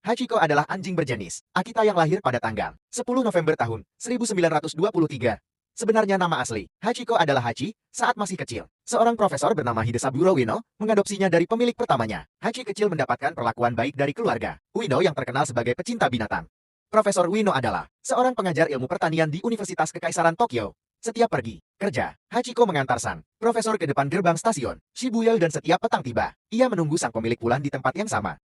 Hachiko adalah anjing berjenis Akita yang lahir pada tanggal 10 November tahun 1923. Sebenarnya nama asli, Hachiko adalah Hachi saat masih kecil. Seorang profesor bernama Hidesaburo Ueno mengadopsinya dari pemilik pertamanya. Hachi kecil mendapatkan perlakuan baik dari keluarga Ueno yang terkenal sebagai pecinta binatang. Profesor Ueno adalah seorang pengajar ilmu pertanian di Universitas Kekaisaran Tokyo. Setiap pergi kerja, Hachiko mengantar sang profesor ke depan gerbang stasiun Shibuya dan setiap petang tiba, ia menunggu sang pemilik pulang di tempat yang sama.